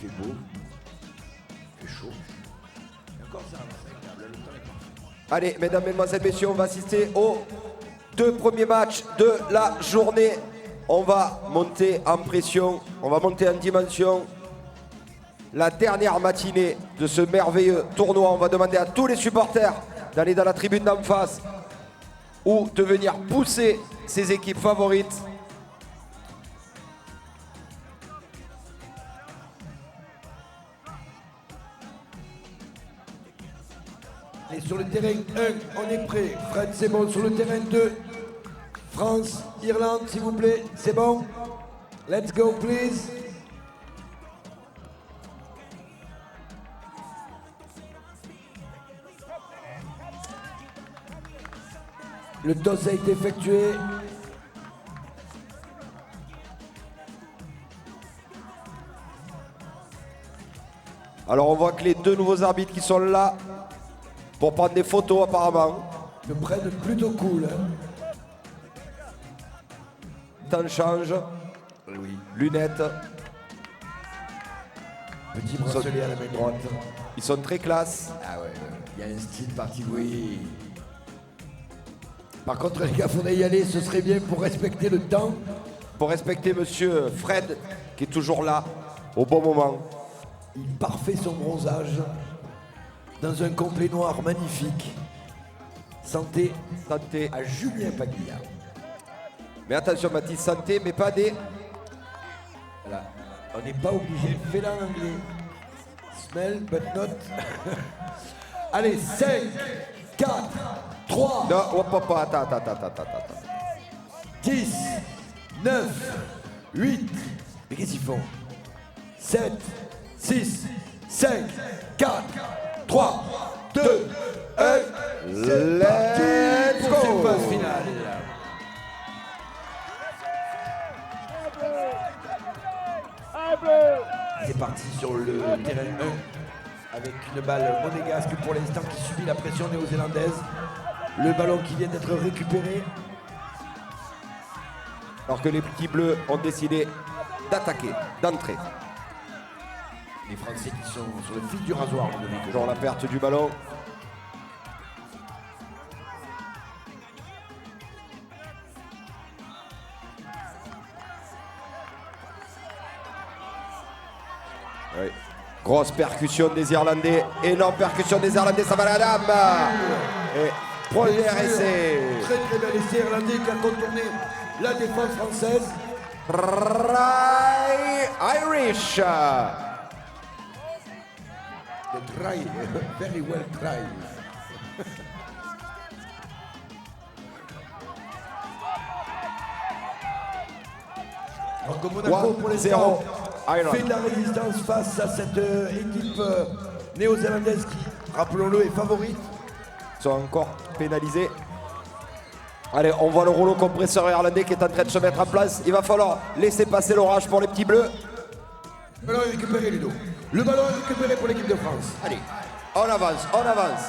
fait beau. Il fait chaud. Et encore ça, c'est agréable, le temps est parfait. Allez, mesdames, mesdemoiselles, messieurs, on va assister aux 2 premiers matchs de la journée. On va monter en pression, on va monter en dimension. La dernière matinée de ce merveilleux tournoi, on va demander à tous les supporters d'aller dans la tribune d'en face ou de venir pousser ses équipes favorites. Et sur le terrain 1, on est prêt. Fred, c'est bon. Sur le terrain 2, France, Irlande, s'il vous plaît. C'est bon. Let's go, please. Le toss a été effectué. Alors on voit que les 2 nouveaux arbitres qui sont là pour prendre des photos apparemment. Ils me prennent plutôt cool. Temps change. Oui. Lunettes. Petit bracelet à la main droite. Ils sont très classe. Ah ouais, il y a un style particulier. Par contre, les gars, faudrait y aller, ce serait bien pour respecter le temps. Pour respecter monsieur Fred qui est toujours là au bon moment. Il parfait son bronzage dans un complet noir magnifique. Santé à Julien Paglia. Mais attention Mathis, santé, mais pas des... Voilà. On n'est pas obligé, fais-la en anglais. Smell but not. Allez, 5, 4, 3, Non, hop, hop, attends. 10, 9, 8. Mais qu'est-ce qu'ils font? 7, 6, 5, 4, 3, 2, 1. C'est parti pour cette phase finale. C'est parti sur le terrain 1 avec une balle monégasque pour l'instant qui subit la pression néo-zélandaise. Le ballon qui vient d'être récupéré. Alors que les petits bleus ont décidé d'attaquer, d'entrer. Les Français qui sont sur le fil du rasoir. Toujours la perte du ballon. Oui. Grosse percussion des Irlandais. Énorme percussion des Irlandais. Ça va la dame. Et premier essai. Très très bel essai irlandais qui a contourné la défense française. Try Irish. The try, very well try. Alors que Monaco pour l'instant fait de la résistance face à cette équipe néo-zélandaise qui, rappelons-le, est favorite. Ils sont encore pénalisés. Allez, on voit le rouleau compresseur irlandais qui est en train de se mettre en place. Il va falloir laisser passer l'orage pour les petits bleus. Le ballon est récupéré, Ludo. Le ballon est récupéré pour l'équipe de France. Allez, on avance, on avance.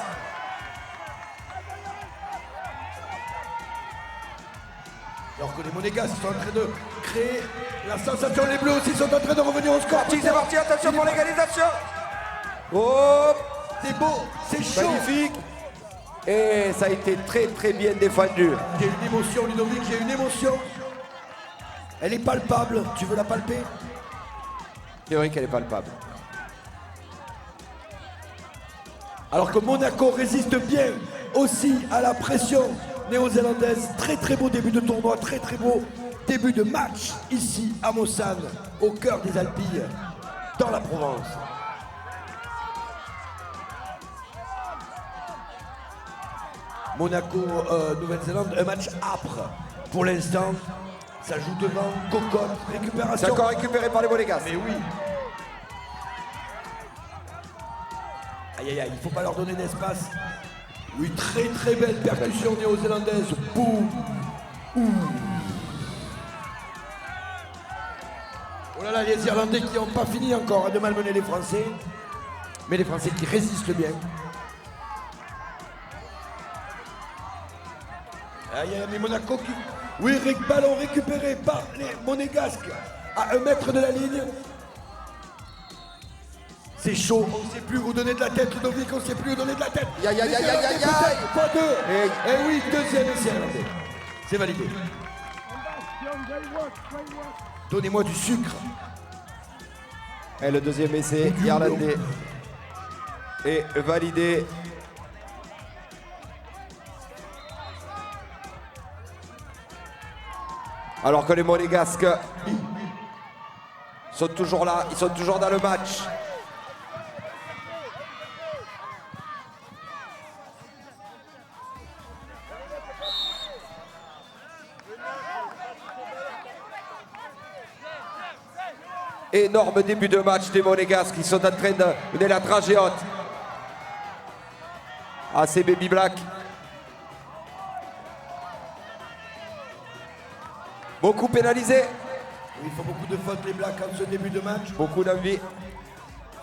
Alors que les Monégasques sont en train de créer la sensation, les Bleus aussi sont en train de revenir au score. C'est parti, attention pour l'égalisation. Oh, c'est beau, c'est chaud. Magnifique. Et ça a été très très bien défendu. Il y a une émotion, Ludovic, il y a une émotion. Elle est palpable, tu veux la palper? C'est vrai qu'elle est palpable. Alors que Monaco résiste bien aussi à la pression néo-zélandaise. Très très beau début de tournoi, très très beau début de match ici à Mossane, au cœur des Alpilles, dans la Provence. Monaco, Nouvelle-Zélande, un match âpre pour l'instant. Ça joue devant, cocotte, récupération. C'est encore récupéré par les Monégasques. Mais oui. Aïe aïe aïe, il ne faut pas leur donner d'espace. Oui, très très belle percussion néo-zélandaise. Boum. Oh là là, les Irlandais qui n'ont pas fini encore de malmener les Français. Mais les Français qui résistent bien. Aïe aïe, mais Monaco qui... Oui, ballon récupéré par les Monégasques à 1 mètre de la ligne. C'est chaud, on ne sait plus où donner de la tête, Ludovic, on ne sait plus où donner de la tête. Ya, ya, ya, Les ya, ya, Irlandais, ya. peut-être, pas deux. Et oui, deuxième essai irlandais. C'est validé. Donnez-moi du sucre. Et le deuxième essai irlandais est validé. Alors que les Monégasques sont toujours là, ils sont toujours dans le match. Énorme début de match des Monégasques qui sont en train de mener la dragée haute. Ah, c'est Baby Black. Beaucoup pénalisé. Il faut beaucoup de fautes, les Blacks, en ce début de match. Beaucoup d'envie.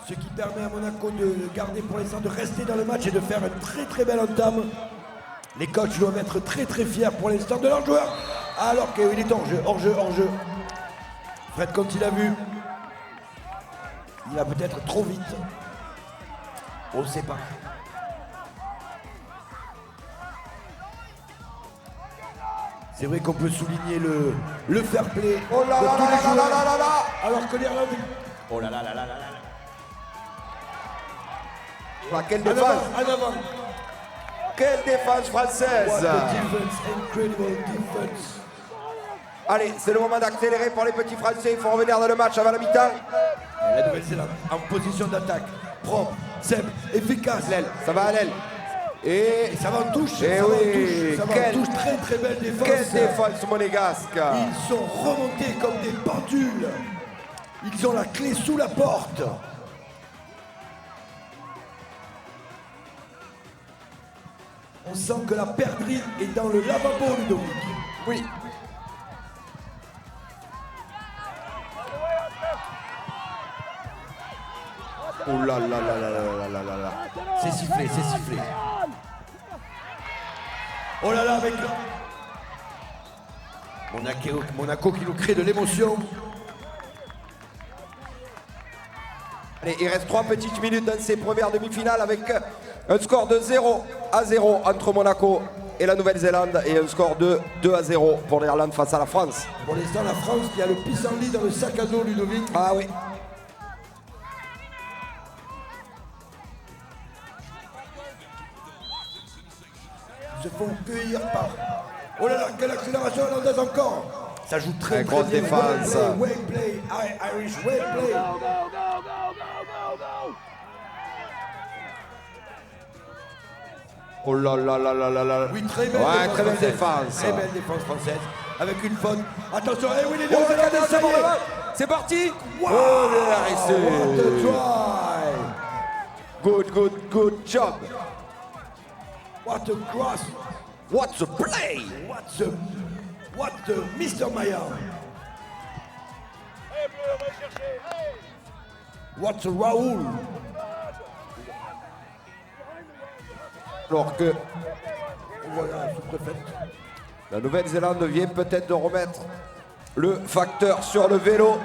Ce qui permet à Monaco de garder pour l'instant, de rester dans le match et de faire une très très belle entame. Les coachs doivent être très très fiers pour l'instant de leurs joueurs. Alors qu'il est hors jeu, hors jeu, hors jeu. Fred, quand il a vu, il va peut-être trop vite. On ne sait pas. C'est vrai qu'on peut souligner le fair play Oh là de là tous là les là joueurs. là là là. Alors que l'Irlande... Oh là là là là là là. Ah, quelle En défense. avant, en avant. Quelle défense française. What a defense, incredible defense. Allez, c'est le moment d'accélérer pour les petits Français. Il faut revenir dans le match avant la mi-temps. La Nouvelle-Zélande en position d'attaque, propre, simple, efficace. L'aile, ça va à l'aile. Et Et ça va en touche, Eh ça va en oui, touche, ça va en touche. Très très belle défense. quelle défense monégasque. Ils sont remontés comme des pendules. Ils ont la clé sous la porte. On sent que la perdrix est dans le lavabo, Ludovic. Oui. Oh là là là là là là là là là. C'est sifflé, c'est sifflé. Oh là là, avec Monaco qui nous crée de l'émotion. Allez, il reste 3 petites minutes dans ces premières demi-finales avec un score de 0-0 entre Monaco et la Nouvelle-Zélande et un score de 2-0 pour l'Irlande face à la France. Pour l'instant, la France qui a le pissenlit dans le sac à dos, Ludovic. Ah oui. Ils se font cueillir par... Oh là là, quelle accélération irlandaise encore. Ça joue très très Grosse bien. défense. Well play, Irish, well play. Oh là là là là là là. Oui, très belle Ouais, défense très belle française. défense. Très belle défense française. Avec une faute. Attention, eh oui, les Oh, Néo-Zélandais, ça y est. c'est parti. Wow, Oh, bien what a resté. try. Good job. What a cross. What's the play? What the Mr. Maya. What a Raoul. Alors que Voilà, sous-préfet. la Nouvelle-Zélande vient peut-être de remettre le facteur sur le vélo.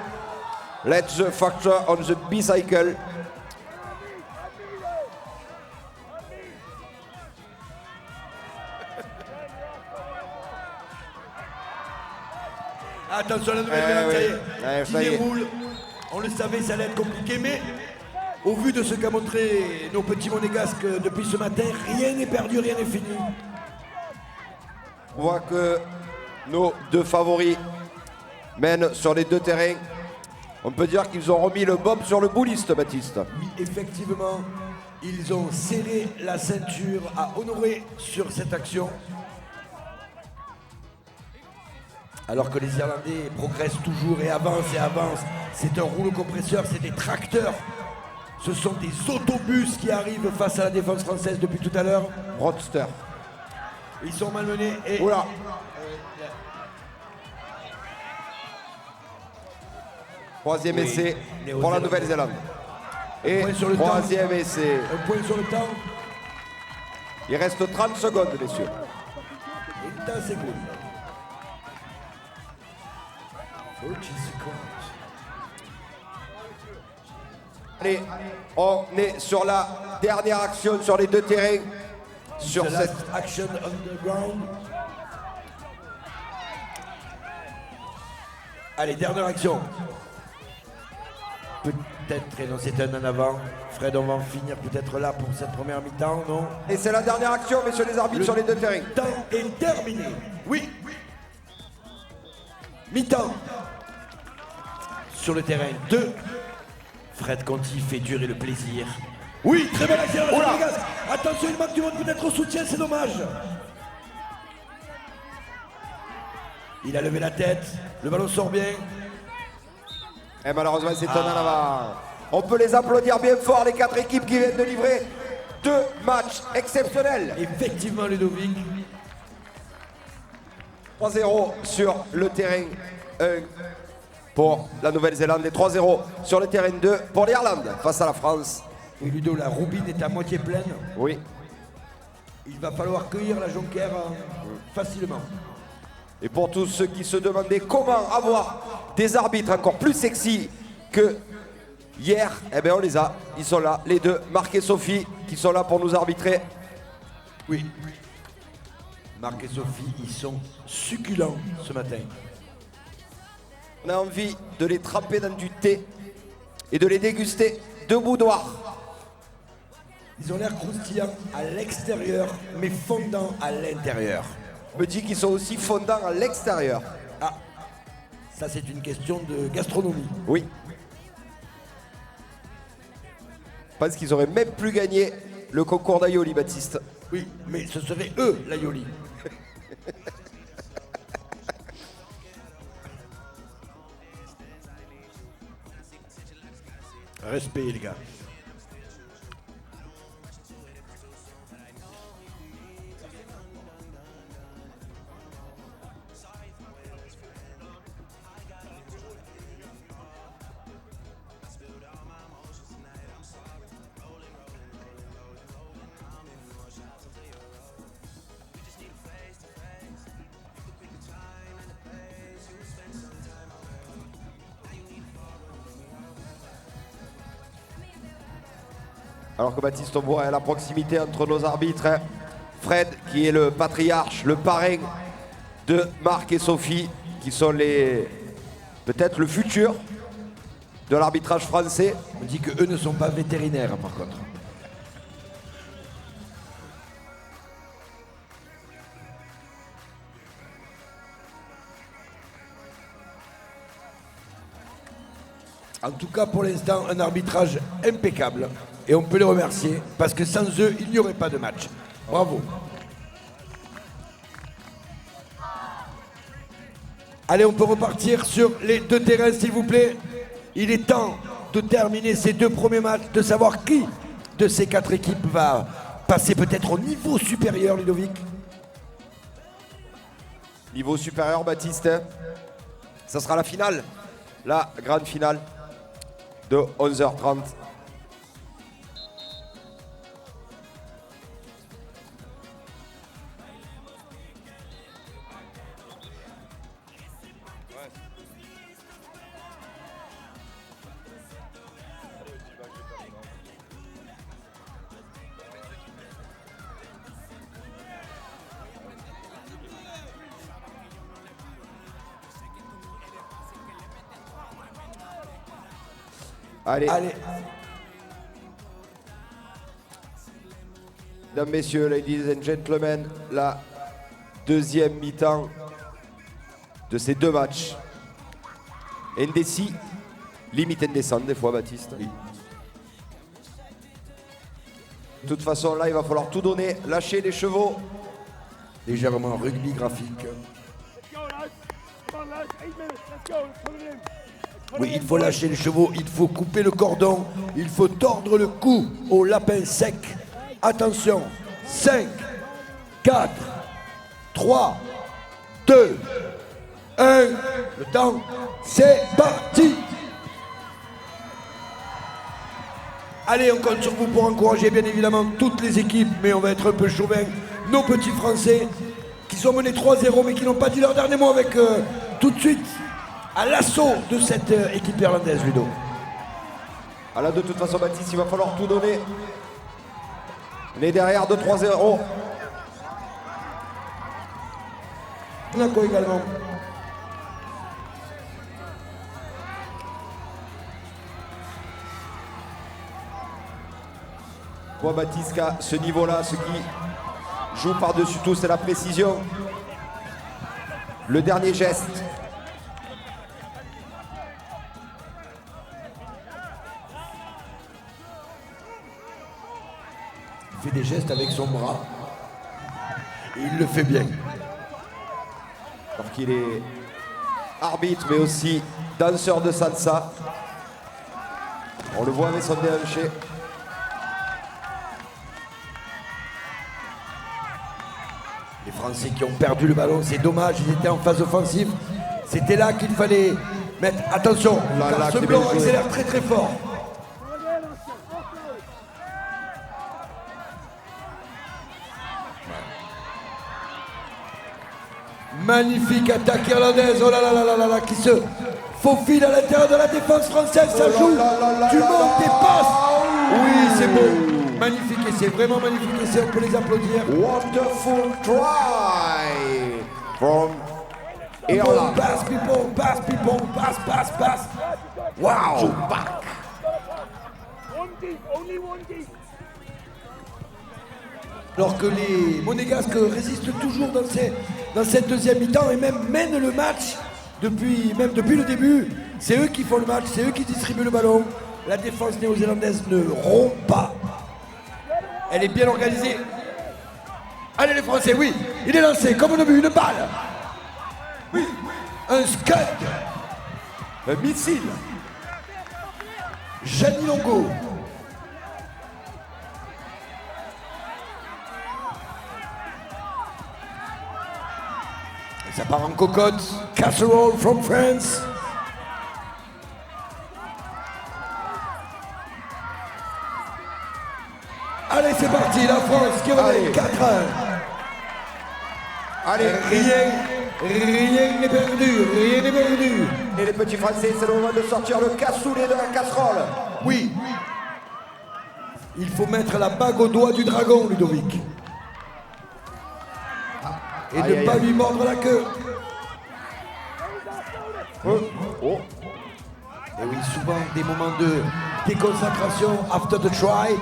Let the factor on the bicycle. Attention à la Nouvelle-Zélande, ça y est. Ouais, Qui ça y est. déroule. On le savait, ça allait être compliqué, mais au vu de ce qu'a montré nos petits monégasques depuis ce matin, rien n'est perdu, rien n'est fini. On voit que nos deux favoris mènent sur les deux terrains. On peut dire qu'ils ont remis le bob sur le bouliste, Baptiste. Oui, effectivement, ils ont serré la ceinture à honorer sur cette action. Alors que les Irlandais progressent toujours et avancent. C'est un rouleau compresseur, c'est des tracteurs. Ce sont des autobus qui arrivent face à la défense française depuis tout à l'heure. Roadster. Ils sont malmenés et... Oula. Troisième Oui, essai Néo-Zélande. pour la Nouvelle-Zélande. Et point sur le troisième essai. Un point sur le temps. Il reste 30 secondes, messieurs. Et 10 secondes. 30 secondes. Allez, on est sur la dernière action sur les deux terrains. Sur The cette last action underground. Allez, dernière action. Peut-être, et non, c'est un en avant. Fred, on va en finir peut-être là pour cette première mi-temps, non? Et c'est la dernière action, messieurs les arbitres, sur les deux terrains. Le temps est terminé. Oui. Mi-temps. Sur le terrain 2. Fred Conti fait durer le plaisir. Oui, très belle accélération. Oula. de gaz. Attention, il manque du monde peut-être au soutien, c'est dommage. Il a levé la tête. Le ballon sort bien. Et malheureusement, c'est un en avant. On peut les applaudir bien fort, les quatre équipes qui viennent de livrer 2 matchs exceptionnels. Effectivement, Ludovic. 3-0 sur le terrain 1 pour la Nouvelle-Zélande et 3-0 sur le terrain 2 pour l'Irlande face à la France. Et Ludo, la roubine est à moitié pleine. Oui. Il va falloir cueillir la jonquière facilement. Et pour tous ceux qui se demandaient comment avoir des arbitres encore plus sexy que hier, eh bien on les a. Ils sont là, les deux, Marc et Sophie, qui sont là pour nous arbitrer. Oui. Marc et Sophie, ils sont succulents ce matin. On a envie de les tremper dans du thé et de les déguster de boudoir. Ils ont l'air croustillants à l'extérieur, mais fondants à l'intérieur. Je me dis qu'ils sont aussi fondants à l'extérieur. Ah, ça c'est une question de gastronomie. Oui. Je pense qu'ils auraient même plus gagné le concours d'Aioli, Baptiste. Oui, mais ce serait eux, l'aioli. Respect, les gars. Alors que Baptiste, on voit la proximité entre nos arbitres. Hein. Fred, qui est le patriarche, le parrain de Marc et Sophie, qui sont les peut-être le futur de l'arbitrage français. On dit que eux ne sont pas vétérinaires, par contre. En tout cas, pour l'instant, un arbitrage impeccable. Et on peut les remercier, parce que sans eux, il n'y aurait pas de match. Bravo. Allez, on peut repartir sur les deux terrains, s'il vous plaît. Il est temps de terminer ces 2 premiers matchs, de savoir qui de ces 4 équipes va passer peut-être au niveau supérieur, Ludovic. Niveau supérieur, Baptiste. Hein. Ça sera la finale, la grande finale de 11h30. Allez. Mesdames, messieurs, ladies and gentlemen, la deuxième mi-temps de ces 2 matchs. Indécis, limite indécente des fois, Baptiste. Oui. De toute façon, là, il va falloir tout donner, lâcher les chevaux. Légèrement rugby graphique. Oui, il faut lâcher les chevaux, il faut couper le cordon, il faut tordre le cou au lapin sec. Attention, 5, 4, 3, 2, 1, le temps, c'est parti. Allez, on compte sur vous pour encourager bien évidemment toutes les équipes, mais on va être un peu chauvin. Nos petits Français qui sont menés 3-0 mais qui n'ont pas dit leur dernier mot avec tout de suite à l'assaut de cette équipe irlandaise, Ludo. Ah là, de toute façon, Baptiste, il va falloir tout donner. On est derrière 2-3-0. Monaco également. Moi, Baptiste, qu'à ce niveau-là, ce qui joue par-dessus tout, c'est la précision. Le dernier geste. Il fait des gestes avec son bras. Et il le fait bien. Alors qu'il est arbitre, mais aussi danseur de salsa. On le voit avec son déhanché. Les Français qui ont perdu le ballon, c'est dommage, ils étaient en phase offensive. C'était là qu'il fallait mettre attention, car ce blanc accélère très très fort. Magnifique attaque irlandaise, oh là là là là là là, qui se faufile à l'intérieur de la défense française, ça joue, tu montes et passes. Oui, c'est beau. Magnifique essai, vraiment magnifique essai, on peut les applaudir. Wonderful try from Ireland. Passe, people, passe, people, passe, passe, passe. Wow. Alors que les Monégasques résistent toujours dans cette deuxième mi-temps et même mènent le match depuis le début. C'est eux qui font le match, c'est eux qui distribuent le ballon. La défense néo-zélandaise ne rompt pas. Elle est bien organisée. Allez les Français, oui, il est lancé comme on a vu, une balle. Oui, un scud. Un missile. Gianni Longo. Et ça part en cocotte. Casserole from France. Allez, c'est parti, la France qui revient 4-1. Allez, Rien n'est perdu, rien n'est perdu. et les petits Français, c'est le moment de sortir le cassoulet de la casserole. Oui. Il faut mettre la bague au doigt du dragon, Ludovic. Et Aïe, ne aïe, pas aïe. lui mordre la queue. Oh. Et oui, souvent des moments de déconcentration after the try.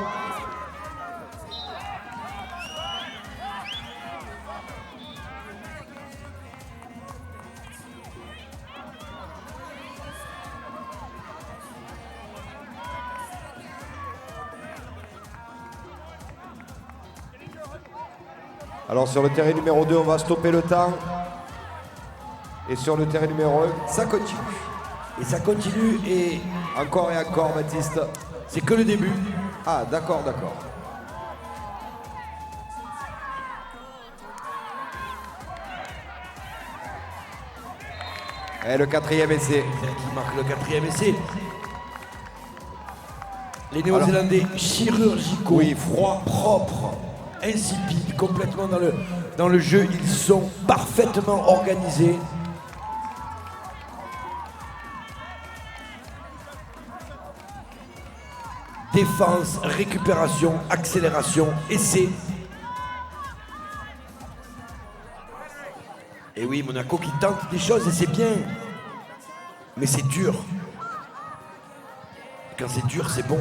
Alors sur le terrain numéro 2, on va stopper le temps. Et sur le terrain numéro 1, ça continue. Et ça continue et Encore et encore, Baptiste. c'est que le début. Ah, d'accord, d'accord. Et le quatrième essai. Qui marque le quatrième essai. Les Néo-Zélandais chirurgicaux, Oui. froids, propres, insipides, complètement dans le jeu. Ils sont parfaitement organisés. Défense, récupération, accélération, essai. Et oui, Monaco qui tente des choses et c'est bien. Mais c'est dur. Quand c'est dur, c'est bon.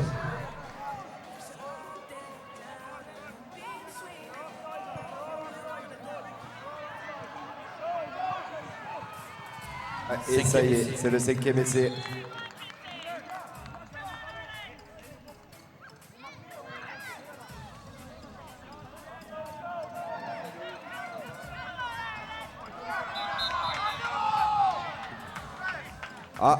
Et ça y est, c'est le cinquième essai. Ah.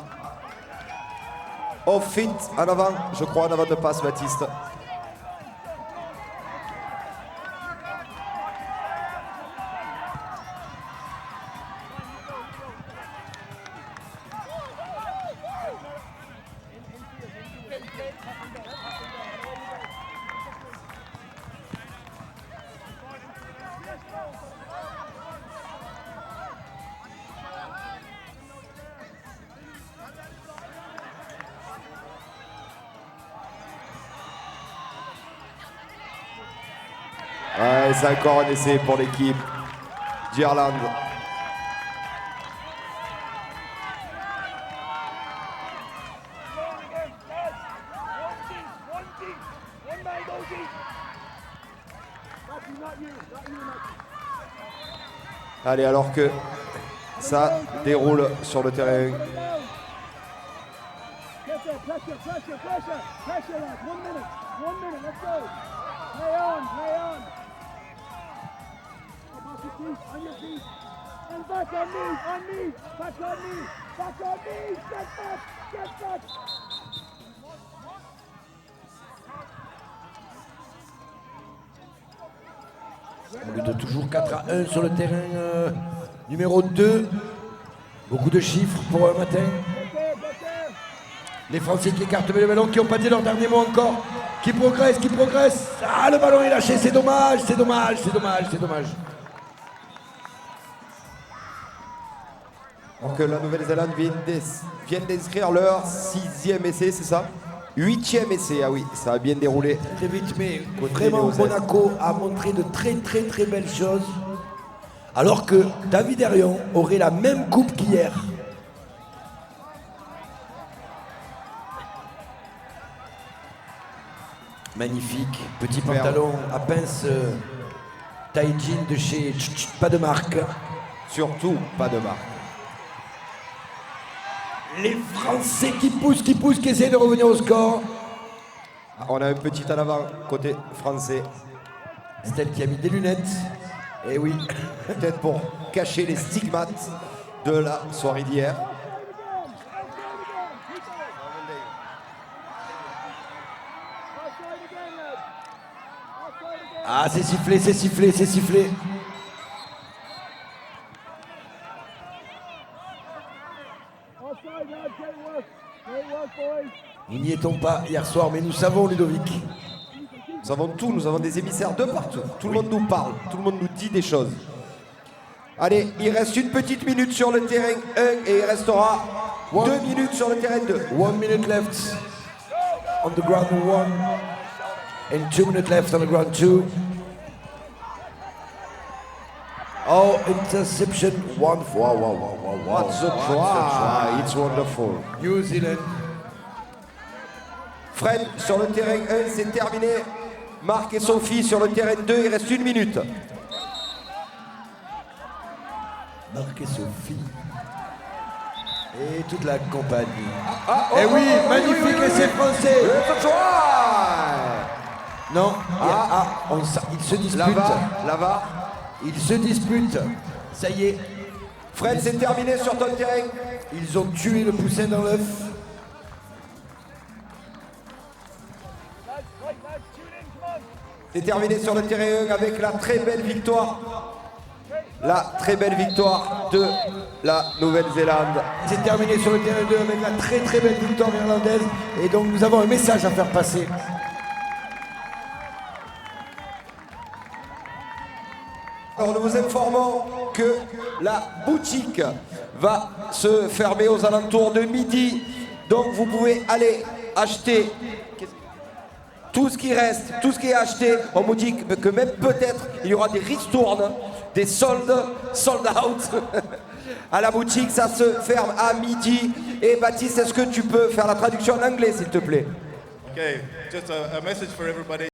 Off feet en avant, je crois, en avant de passe, Baptiste. Et c'est encore un essai pour l'équipe d'Irlande. Allez, alors que ça déroule sur le terrain. Au lieu de toujours 4-1 sur le terrain numéro 2. Beaucoup de chiffres pour un matin. Les Français qui écartent le ballon, qui n'ont pas dit leur dernier mot encore. Qui progressent, qui progressent. Ah, le ballon est lâché, c'est dommage, c'est dommage, c'est dommage, c'est dommage. Alors que la Nouvelle-Zélande vient d'inscrire leur 6e essai, c'est ça? 8e essai, ah oui, ça a bien déroulé. Très vite, mais Côté vraiment Néo-Zélande. Monaco a montré de très belles choses. Alors que David Herrion aurait la même coupe qu'hier. Magnifique, petit Superbe. pantalon à pince taille jean de chez pas de marque. Surtout pas de marque. Les Français qui poussent, qui essaient de revenir au score. On a un petit en avant côté français. Stell qui a mis des lunettes. Et oui, Peut-être pour cacher les stigmates de la soirée d'hier. ah c'est sifflé, c'est sifflé, c'est sifflé. Nous n'y étions pas hier soir, mais nous savons, Ludovic. Nous avons tout, nous avons des émissaires de partout. Tout le monde nous parle, tout le monde nous dit des choses. Allez, il reste une petite minute sur le terrain 1 et il restera 2 minutes sur le terrain 2. 1 minute left on the ground 1 and 2 minutes left on the ground 2. Oh, interception. Wow. What's a try? It's wonderful. New Zealand. Fred sur le terrain 1, c'est terminé. Marc et Sophie sur le terrain 2, il reste 1 minute. Marc et Sophie. Et toute la compagnie. Eh oui, magnifique essai français. It's a try! Non, ils se disputent. Là-bas. Ils se disputent. Ça y est, Fred, c'est terminé sur ton terrain. ils ont tué le poussin dans l'œuf. C'est terminé sur le terrain 1 avec la très belle victoire. La très belle victoire de la Nouvelle-Zélande. C'est terminé sur le terrain 2 avec la très belle victoire irlandaise. Et donc nous avons un message à faire passer. Alors nous vous informons que la boutique va se fermer aux alentours de midi. Donc vous pouvez aller acheter tout ce qui reste, tout ce qui est acheté. On vous dit que même peut-être il y aura des ristournes, des soldes, sold out à la boutique. Ça se ferme à midi. Et Baptiste, est-ce que tu peux faire la traduction en anglais s'il te plaît? Okay, just a message for everybody.